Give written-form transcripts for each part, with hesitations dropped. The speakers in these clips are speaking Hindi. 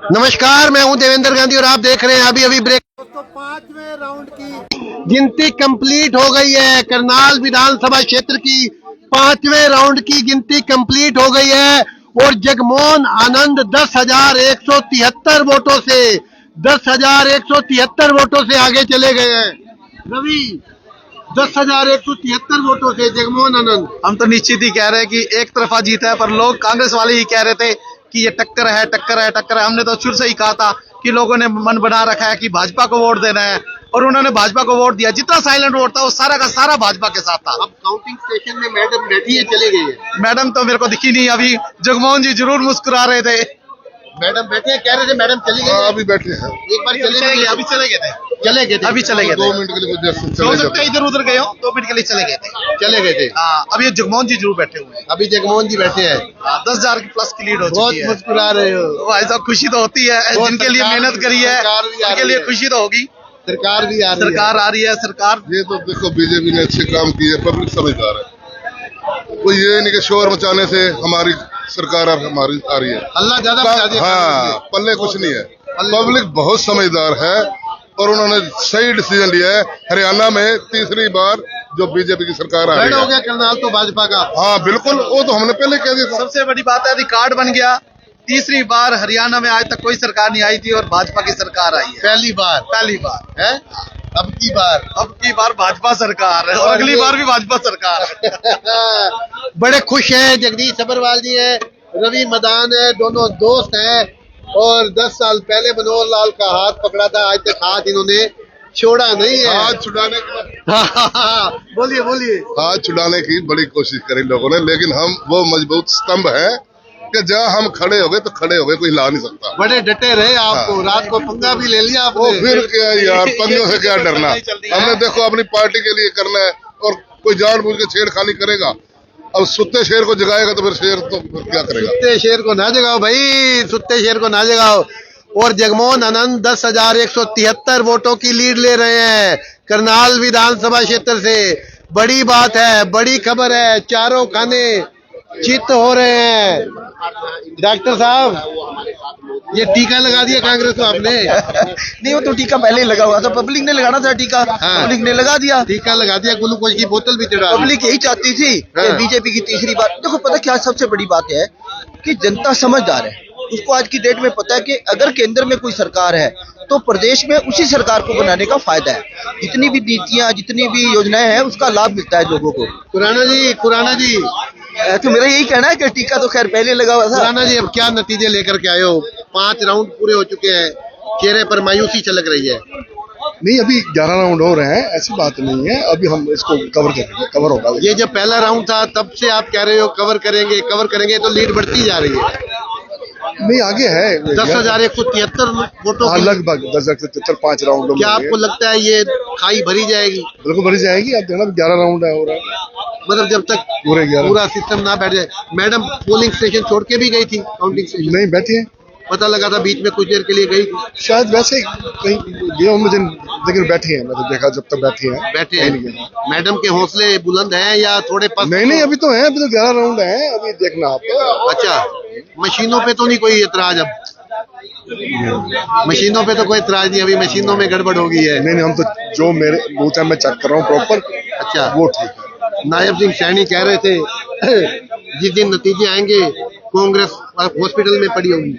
नमस्कार, मैं हूं देवेंद्र गांधी और आप देख रहे हैं अभी ब्रेक। दोस्तों, 5वें राउंड की गिनती कंप्लीट हो गई है। करनाल विधानसभा क्षेत्र की 5वें राउंड की गिनती कंप्लीट हो गई है और जगमोहन आनंद 10,173 वोटों से 10,173 वोटों से आगे चले गए हैं। रवि, 10,173 वोटों से जगमोहन आनंद। हम तो निश्चित ही कह रहे हैं कि एक तरफा जीता है, पर लोग कांग्रेस वाले ही कह रहे थे कि ये टक्कर है, टक्कर है, टक्कर है। हमने तो शुरू से ही कहा था कि लोगों ने मन बना रखा है कि भाजपा को वोट देना है और उन्होंने भाजपा को वोट दिया। जितना साइलेंट वोट था वो सारा का सारा भाजपा के साथ था। अब काउंटिंग स्टेशन में मैडम बैठी है, चले गई है। मैडम तो मेरे को दिखी नहीं। अभी जगमोहन जी जरूर मुस्कुरा रहे थे। मैडम बैठे हैं, कह रहे थे मैडम चली गई। अभी बैठे हैं। एक बार चले गए, अभी चले गए थे, अभी चले गए 2 मिनट के लिए हो सकता है इधर उधर गए हो, 2 मिनट के लिए चले गए थे। हाँ, अब ये जगमोहन जी जरूर बैठे हुए हैं। अभी जगमोहन जी बैठे हैं। 10,000 की प्लस की लीड हो बहुत चुकी है। मुस्कुरा रहे हो। वो ऐसा खुशी तो होती है, जिनके लिए मेहनत करी है उनके लिए खुशी तो होगी। सरकार भी आ रही है। सरकार आ रही है। सरकार ये तो देखो बीजेपी ने अच्छे काम किए, पब्लिक समझदार है। कोई ये नहीं कि शोर मचाने से हमारी सरकार हमारी आ रही है। अल्लाह ज्यादा बचा दिया। हाँ, पल्ले कुछ नहीं है। पब्लिक बहुत समझदार है और उन्होंने सही डिसीजन लिया है। हरियाणा में तीसरी बार जो बीजेपी की सरकार आ रही हो है। गया करनाल तो भाजपा का। हाँ बिल्कुल, वो तो हमने पहले कह दिया था। सबसे बड़ी बात है रिकॉर्ड बन गया। तीसरी बार हरियाणा में आज तक कोई सरकार नहीं आई थी और भाजपा की सरकार आई है। पहली बार है। अब की बार भाजपा सरकार है और अगली बार भी भाजपा सरकार। बड़े खुश हैं। जगदीश सब्रवाल जी है, रवि मदान है, दोनों दोस्त हैं और 10 साल पहले मनोहर लाल का हाथ पकड़ा था। आज तक हाथ इन्होंने छोड़ा नहीं है। हाथ छुड़ाने की बोलिए। हाथ छुड़ाने की बड़ी कोशिश करी लोगों ने, लेकिन हम वो मजबूत स्तंभ है कि जहाँ हम खड़े हो गए तो खड़े हो गए, कोई हिला नहीं सकता। बड़े डटे रहे आपको। हाँ। रात को पंगा भी ले लिया आपने। वो फिर क्या यार, पंगों से क्या डरना। हमने देखो अपनी पार्टी के लिए करना है और कोई जानबूझ के छेड़खानी करेगा। अब सुत्ते शेर को जगाएगा तो फिर शेर तो फिर क्या करेगा। सुत्ते शेर को ना जगाओ भाई, सुत्ते शेर को ना जगाओ। और जगमोहन आनंद 10,173 वोटों की लीड ले रहे हैं करनाल विधानसभा क्षेत्र से। बड़ी बात है, बड़ी खबर है। चारों खाने चित हो रहे हैं। डॉक्टर साहब, ये टीका लगा दिया कांग्रेस को आपने? नहीं, वो तो टीका पहले ही लगा हुआ था। पब्लिक ने लगाना था टीका। हाँ। पब्लिक ने लगा दिया, टीका लगा दिया, ग्लूकोज की बोतल भी चढ़ा। पब्लिक यही चाहती थी कि बीजेपी की तीसरी बार। देखो पता क्या सबसे बड़ी बात है कि जनता समझदार है। उसको आज की डेट में पता है कि अगर केंद्र में कोई सरकार है तो प्रदेश में उसी सरकार को बनाने का फायदा है। जितनी भी नीतियां, जितनी भी योजनाएं हैं, उसका लाभ मिलता है लोगों को। खुराना जी, तो मेरा यही कहना है कि टीका तो खैर पहले लगा हुआ था। खुराना जी, अब क्या नतीजे लेकर के आए हो? 5 राउंड पूरे हो चुके हैं, चेहरे पर मायूसी छलक रही है। नहीं, अभी 11 राउंड हो रहे हैं, ऐसी बात नहीं है। अभी हम इसको कवर करेंगे, कवर होगा। ये जब पहला राउंड था तब से आप कह रहे हो कवर करेंगे, तो लीड बढ़ती जा रही है। नहीं, आगे है 10,173 वोटों की। लगभग 10,173 5 राउंड। क्या आपको लगता है ये खाई भरी जाएगी? बिल्कुल भरी जाएगी। अब देखना 11 राउंड है हो रहा है। मतलब जब तक पूरा सिस्टम ना बैठ जाए। मैडम पोलिंग स्टेशन छोड़ के भी गई थी, काउंटिंग स्टेशन नहीं बैठी है। पता लगा था बीच में कुछ देर के लिए गई थी। शायद वैसे कहीं गया मुझे, लेकिन बैठी है। मैं तो देखा जब तक बैठी है। मैडम के हौसले बुलंद हैं या थोड़े पस्त? नहीं, अभी तो है। अभी तो 11 राउंड है। अभी देखना आप। अच्छा, मशीनों पे तो नहीं कोई एतराज? अब मशीनों पे तो कोई एतराज नहीं। अभी मशीनों में गड़बड़ हो गई है। नहीं, हम तो जो मेरे बूथ है मैं चेक कर रहा हूँ प्रॉपर। अच्छा, वो ठीक है। नायब सिंह सैनी कह रहे थे जिस दिन नतीजे आएंगे कांग्रेस हॉस्पिटल में पड़ी होगी।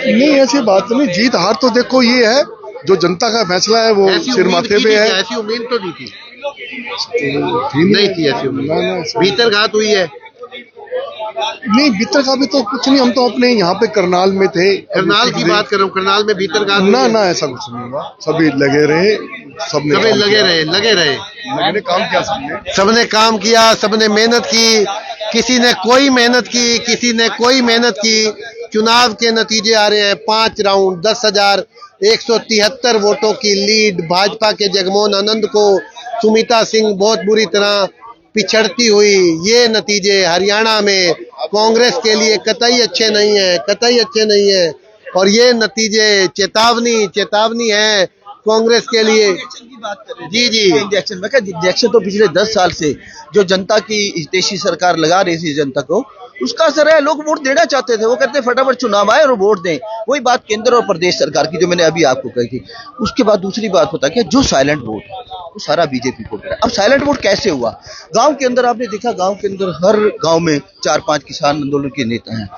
नहीं, ऐसी बात नहीं। जीत हार तो देखो ये है, जो जनता का फैसला है वो सिर माथे पे है। ऐसी उम्मीद तो नहीं थी। नहीं थी ऐसी उम्मीद। भीतर घात हुई है। नहीं, भीतर का भी तो कुछ नहीं। हम तो अपने यहाँ पे करनाल में थे। करनाल की बात कर रहा हूँ। करनाल में भीतर घात ना ऐसा कुछ नहीं हुआ। सभी लगे रहे, सबने लगे रहे। सबने काम किया, सबने मेहनत की। किसी ने कोई मेहनत की, किसी ने कोई मेहनत की। चुनाव के नतीजे आ रहे हैं। 5 राउंड, 10,173 वोटों की लीड भाजपा के जगमोहन आनंद को सुमिता सिंह बहुत बुरी तरह पिछड़ती हुई। ये नतीजे हरियाणा में कांग्रेस के लिए कतई अच्छे नहीं है। और ये नतीजे चेतावनी है कांग्रेस के लिए। जी इंजेक्शन, मैं इंजेक्शन तो पिछले 10 साल से जो जनता की हितैषी सरकार लगा रही थी जनता को, उसका असर है। लोग वोट देना चाहते थे, वो कहते फटाफट चुनाव आए और वोट दें। वही बात केंद्र और प्रदेश सरकार की जो मैंने अभी आपको कही थी। उसके बाद दूसरी बात होता है कि जो साइलेंट वोट वो सारा बीजेपी को मिला। अब साइलेंट वोट कैसे हुआ? गांव के अंदर आपने देखा, गांव के अंदर हर गांव में 4-5 किसान आंदोलन के नेता हैं।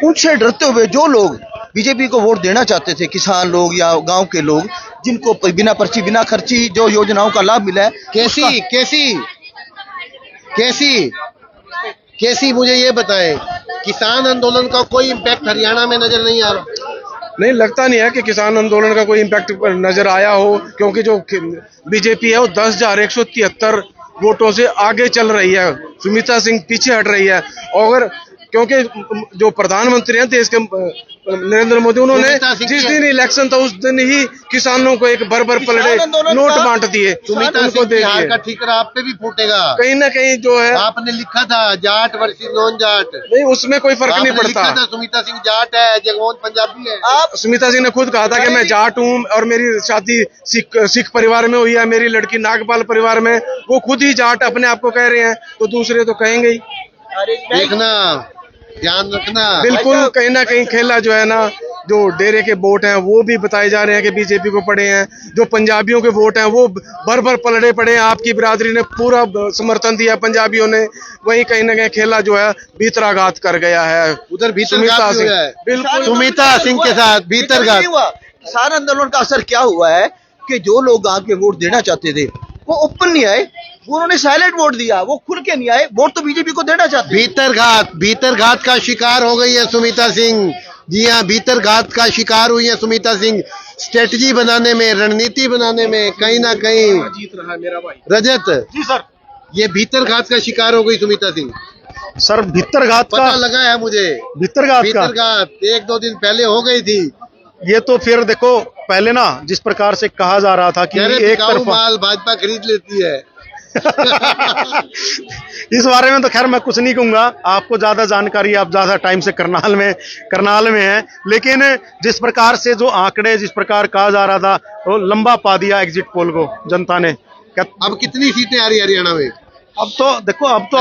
उनसे डरते हुए जो लोग बीजेपी को वोट देना चाहते थे, किसान लोग या गांव के लोग, जिनको बिना पर्ची बिना खर्ची जो योजनाओं का लाभ मिला है, कैसी मुझे ये बताएं, किसान आंदोलन का कोई इम्पैक्ट हरियाणा में नजर नहीं आ रहा? नहीं, लगता नहीं है कि किसान आंदोलन का कोई इम्पैक्ट नजर आया हो, क्योंकि जो बीजेपी है वो 10,173 वोटों से आगे चल रही है। सुमित्रा सिंह पीछे हट रही है। और क्योंकि जो प्रधानमंत्री हैं देश के नरेंद्र मोदी, उन्होंने जिस दिन इलेक्शन था उस दिन ही किसानों को एक भर पलड़े नोट बांट दिए, उनको दे दिए। का ठीकरा आप पे भी फूटेगा कहीं ना कहीं जो है। आपने लिखा था जाट वर्सेस नॉन जाट, नहीं, उसमें कोई फर्क नहीं पड़ता। सुमित्रा सिंह जाट है, जगमोहन पंजाबी है। आप सुमित्रा सिंह ने खुद कहा था कि मैं जाट हूँ और मेरी शादी सिख परिवार में हुई है, मेरी लड़की नागपाल परिवार में। वो खुद ही जाट अपने आप को कह रहे हैं, तो दूसरे तो कहेंगे ही। देखना, ध्यान रखना। बिल्कुल, कहीं ना कहीं खेला जो है ना, जो डेरे के वोट हैं वो भी बताए जा रहे हैं कि बीजेपी को पड़े हैं। जो पंजाबियों के वोट हैं वो भर पलड़े पड़े हैं। आपकी बिरादरी ने पूरा समर्थन दिया, पंजाबियों ने। वहीं कहीं ना कहीं खेला जो है भीतराघात कर गया है। उधर भीतरघात हुआ है, बिल्कुल सुमित्रा सिंह के साथ भीतरघात। किसान आंदोलन का असर क्या हुआ है कि जो लोग आके वोट देना चाहते थे वो ओपन नहीं आए, उन्होंने साइलेंट वोट दिया, वो खुल के नहीं आए। वोट तो बीजेपी को देना चाहते। भीतरघात का शिकार हो गई है सुमित्रा सिंह। जी हाँ, भीतरघात का शिकार हुई है सुमित्रा सिंह। स्ट्रेटजी बनाने में, रणनीति बनाने में कहीं ना कहीं जीत रहा है मेरा भाई। रजत जी सर, ये भीतरघात का शिकार हो गई सुमित्रा सिंह। सर भीतरघात का पता लगा है मुझे। भीतरघात 1-2 दिन पहले हो गई थी। ये तो फिर देखो, पहले ना जिस प्रकार से कहा जा रहा था कि एक तरफा माल भाजपा खरीद लेती है। इस बारे में तो खैर मैं कुछ नहीं कहूंगा, आपको ज्यादा जानकारी, आप ज्यादा टाइम से करनाल में हैं। लेकिन जिस प्रकार से जो आंकड़े, जिस प्रकार कहा जा रहा था, वो लंबा पा दिया एग्जिट पोल को जनता ने। अब कितनी सीटें आ रही है हरियाणा में? अब तो देखो, अब तो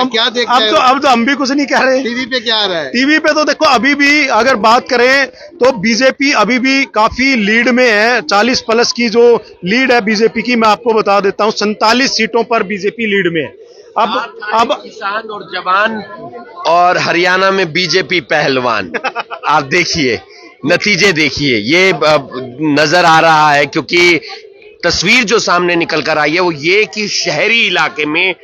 हम भी कुछ नहीं कह रहे। टीवी पे क्या आ रहा है? टीवी पे तो देखो, अभी भी अगर बात करें तो बीजेपी अभी भी काफी लीड में है। 40+ की जो लीड है बीजेपी की, मैं आपको बता देता हूं, 47 सीटों पर बीजेपी लीड में है। अब किसान और जवान और हरियाणा में बीजेपी पहलवान। आप देखिए, नतीजे देखिए, ये नजर आ रहा है। क्योंकि तस्वीर जो सामने निकल कर आई है वो ये कि शहरी इलाके में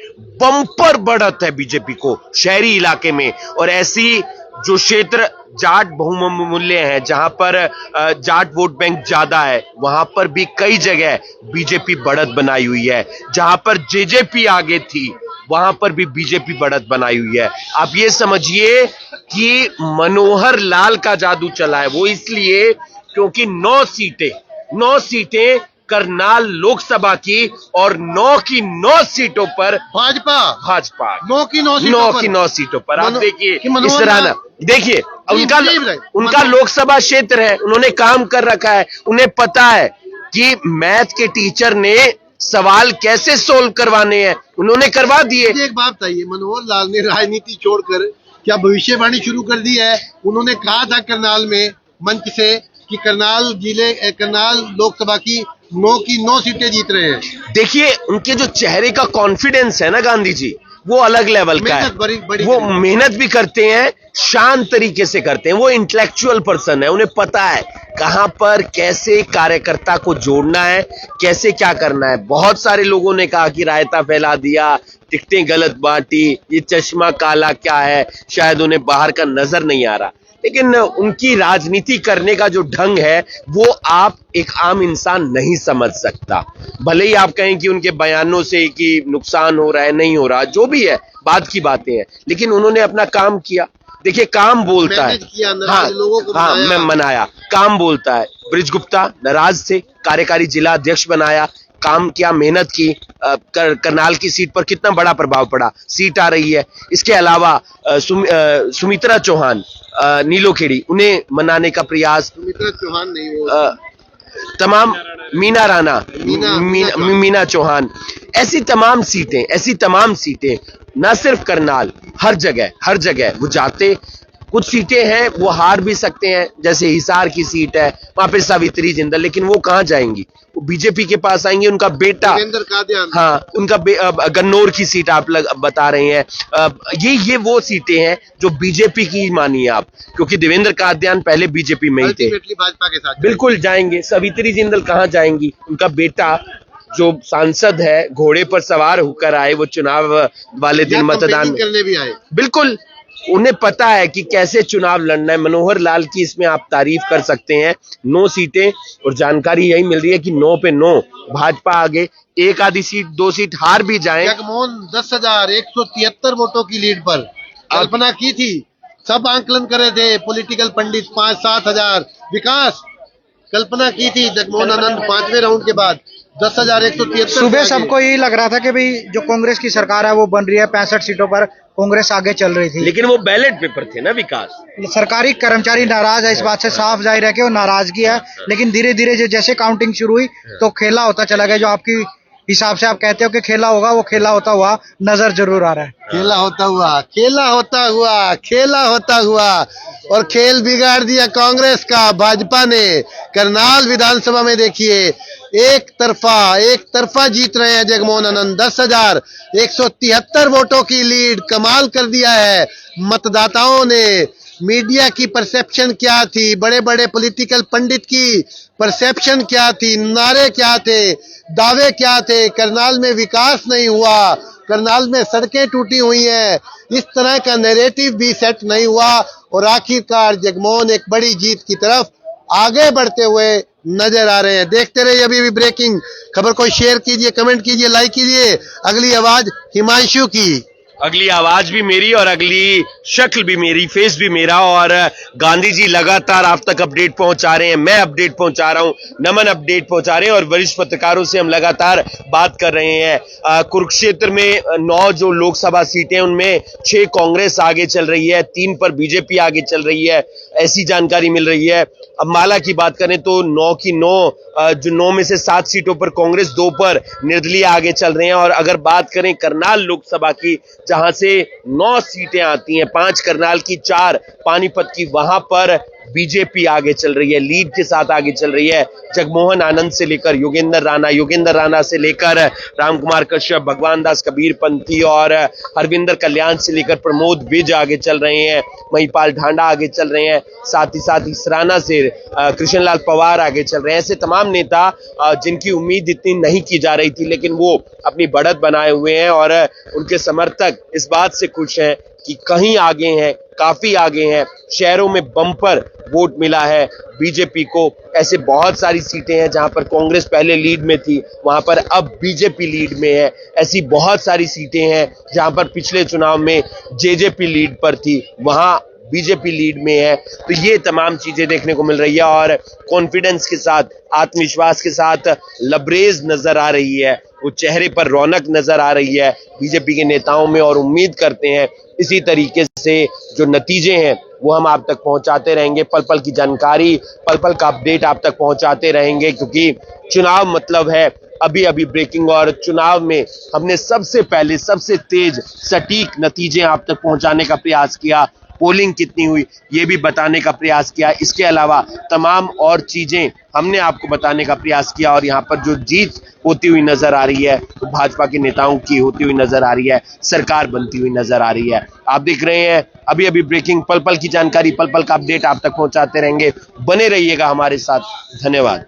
बम्पर बढ़त है बीजेपी को, शहरी इलाके में। और ऐसी जो क्षेत्र जाट बहुमूल्य है, जहां पर जाट वोट बैंक ज्यादा है, वहां पर भी कई जगह बीजेपी बढ़त बनाई हुई है। जहां पर जेजेपी आगे थी वहां पर भी बीजेपी बढ़त बनाई हुई है। आप ये समझिए कि मनोहर लाल का जादू चला है। वो इसलिए क्योंकि 9 सीटें करनाल लोकसभा की, और 9 की 9 सीटों पर भाजपा 9 की 9 सीटों पर। आप देखिए इस तरह ना, देखिए उनका लोकसभा क्षेत्र है, उन्होंने काम कर रखा है। उन्हें पता है कि मैथ के टीचर ने सवाल कैसे सोल्व करवाने हैं, उन्होंने करवा दिए। एक बात बताइए, मनोहर लाल ने राजनीति छोड़कर क्या भविष्यवाणी शुरू कर दी है? उन्होंने कहा था करनाल में मंच से कि करनाल लोकसभा की 9 की 9 सीटें जीत रहे हैं। देखिए उनके जो चेहरे का कॉन्फिडेंस है ना गांधी जी, वो अलग लेवल का है। वो मेहनत भी करते हैं, शांत तरीके से करते हैं। वो इंटेलेक्चुअल पर्सन है, उन्हें पता है कहां पर कैसे कार्यकर्ता को जोड़ना है, कैसे क्या करना है। बहुत सारे लोगों ने कहा कि रायता फैला दिया, टिकटें गलत बांटी, ये चश्मा काला क्या है, शायद उन्हें बाहर का नजर नहीं आ रहा। लेकिन उनकी राजनीति करने का जो ढंग है वो आप एक आम इंसान नहीं समझ सकता। भले ही आप कहें कि उनके बयानों से कि नुकसान हो रहा है, नहीं हो रहा, जो भी है बाद की बातें हैं, लेकिन उन्होंने अपना काम किया। देखिए काम बोलता है। हाँ, मैं मनाया, काम बोलता है। ब्रिज गुप्ता नाराज थे, कार्यकारी जिला अध्यक्ष बनाया, काम किया, मेहनत की। करनाल की सीट पर कितना बड़ा प्रभाव पड़ा, सीट आ रही है। इसके अलावा सुमित्रा चौहान, नीलोखेड़ी, उन्हें मनाने का प्रयास। सुमित्रा चौहान नहीं, वो तमाम मीना राणा, मीना चौहान, ऐसी तमाम सीटें ना सिर्फ करनाल, हर जगह वो जाते। कुछ सीटें हैं वो हार भी सकते हैं, जैसे हिसार की सीट है, वहां पे सावित्री जिंदल, लेकिन वो कहां जाएंगी? वो बीजेपी के पास आएंगे। उनका बेटा, हाँ, उनका गन्नौर की सीट आप बता रहे हैं। ये वो सीटें हैं जो बीजेपी की मानिए आप, क्योंकि देवेंद्र कादियान पहले बीजेपी में ही थे, भाजपा के साथ बिल्कुल जाएंगे। सावित्री जिंदल कहां जाएंगी? उनका बेटा जो सांसद है, घोड़े पर सवार होकर आए, वो चुनाव वाले दिन मतदान करने भी आए। बिल्कुल, उन्हें पता है कि कैसे चुनाव लड़ना है। मनोहर लाल की इसमें आप तारीफ कर सकते हैं। 9 सीटें, और जानकारी यही मिल रही है कि 9 पे 9 भाजपा आगे। एक आधी सीट, 2 सीट हार भी जाएं। जगमोहन 10,173 वोटों की लीड पर कल्पना की थी, सब आंकलन कर रहे थे, पॉलिटिकल पंडित 5-7 हजार। विकास कल्पना की थी जगमोहन आनंद 5वें राउंड के बाद 10,173। सुबह सबको यही लग रहा था कि भाई जो कांग्रेस की सरकार है वो बन रही है, 65 सीटों पर कांग्रेस आगे चल रही थी, लेकिन वो बैलेट पेपर थे ना विकास। सरकारी कर्मचारी नाराज है, इस बात से साफ जाहिर है कि वो नाराजगी है। लेकिन धीरे धीरे जैसे काउंटिंग शुरू हुई तो खेला होता चला गया। जो आपकी हिसाब से आप कहते हो कि खेला होगा, वो खेला होता हुआ नजर जरूर आ रहा है। खेला होता हुआ और खेल बिगाड़ दिया कांग्रेस का, भाजपा ने। करनाल विधानसभा में देखिए, एक तरफा जीत रहे हैं जगमोहन आनंद। 10,173 वोटों की लीड, कमाल कर दिया है मतदाताओं ने। मीडिया की परसेप्शन क्या थी, बड़े बड़े पॉलिटिकल पंडित की परसेप्शन क्या थी, नारे क्या थे, दावे क्या थे? करनाल में विकास नहीं हुआ, करनाल में सड़कें टूटी हुई हैं, इस तरह का नैरेटिव भी सेट नहीं हुआ। और आखिरकार जगमोहन एक बड़ी जीत की तरफ आगे बढ़ते हुए नजर आ रहे हैं। देखते रहिए अभी भी ब्रेकिंग खबर को शेयर कीजिए, कमेंट कीजिए, लाइक कीजिए। अगली आवाज हिमांशु की, अगली आवाज भी मेरी और अगली शक्ल भी मेरी, फेस भी मेरा। और गांधी जी लगातार आप तक अपडेट पहुंचा रहे हैं, मैं अपडेट पहुंचा रहा हूं, नमन अपडेट पहुंचा रहे हैं, और वरिष्ठ पत्रकारों से हम लगातार बात कर रहे हैं। कुरुक्षेत्र में 9 जो लोकसभा सीटें, उनमें 6 कांग्रेस आगे चल रही है, 3 पर बीजेपी आगे चल रही है, ऐसी जानकारी मिल रही है। अब माला की बात करें तो 9 की 9, जो 9 में से 7 सीटों पर कांग्रेस, 2 पर निर्दलीय आगे चल रहे हैं। और अगर बात करें करनाल लोकसभा की, जहां से 9 सीटें आती हैं, 5 करनाल की, 4 पानीपत की, वहां पर बीजेपी आगे चल रही है, लीड के साथ आगे चल रही है। जगमोहन आनंद से लेकर योगेंद्र राणा से लेकर रामकुमार कश्यप, भगवान दास कबीरपंथी और हरविंदर कल्याण से लेकर प्रमोद विज आगे चल रहे हैं, महिपाल ढांडा आगे चल रहे हैं, साथ ही इसराना से कृष्णलाल पवार आगे चल रहे हैं। ऐसे तमाम नेता जिनकी उम्मीद इतनी नहीं की जा रही थी, लेकिन वो अपनी बढ़त बनाए हुए हैं और उनके समर्थक इस बात से खुश हैं कि कहीं आगे हैं, काफी आगे हैं। शहरों में बम्पर वोट मिला है बीजेपी को। ऐसे बहुत सारी सीटें हैं जहां पर कांग्रेस पहले लीड में थी, वहां पर अब बीजेपी लीड में है। ऐसी बहुत सारी सीटें हैं जहां पर पिछले चुनाव में जेजेपी लीड पर थी, वहां बीजेपी लीड में है। तो ये तमाम चीजें देखने को मिल रही है और कॉन्फिडेंस के साथ, आत्मविश्वास के साथ लबरेज नजर आ रही है, वो चेहरे पर रौनक नजर आ रही है बीजेपी के नेताओं में। और उम्मीद करते हैं इसी तरीके से जो नतीजे हैं वो हम आप तक पहुंचाते रहेंगे, पल पल की जानकारी, पल पल का अपडेट आप तक पहुंचाते रहेंगे, क्योंकि चुनाव मतलब है अभी अभी ब्रेकिंग। और चुनाव में हमने सबसे पहले सबसे तेज सटीक नतीजे आप तक पहुंचाने का प्रयास किया, पोलिंग कितनी हुई ये भी बताने का प्रयास किया। इसके अलावा तमाम और चीजें हमने आपको बताने का प्रयास किया। और यहाँ पर जो जीत होती हुई नजर आ रही है वो भाजपा के नेताओं की होती हुई नजर आ रही है, सरकार बनती हुई नजर आ रही है। आप देख रहे हैं अभी अभी ब्रेकिंग, पल पल की जानकारी, पल पल का अपडेट आप तक पहुंचाते रहेंगे। बने रहिएगा हमारे साथ। धन्यवाद।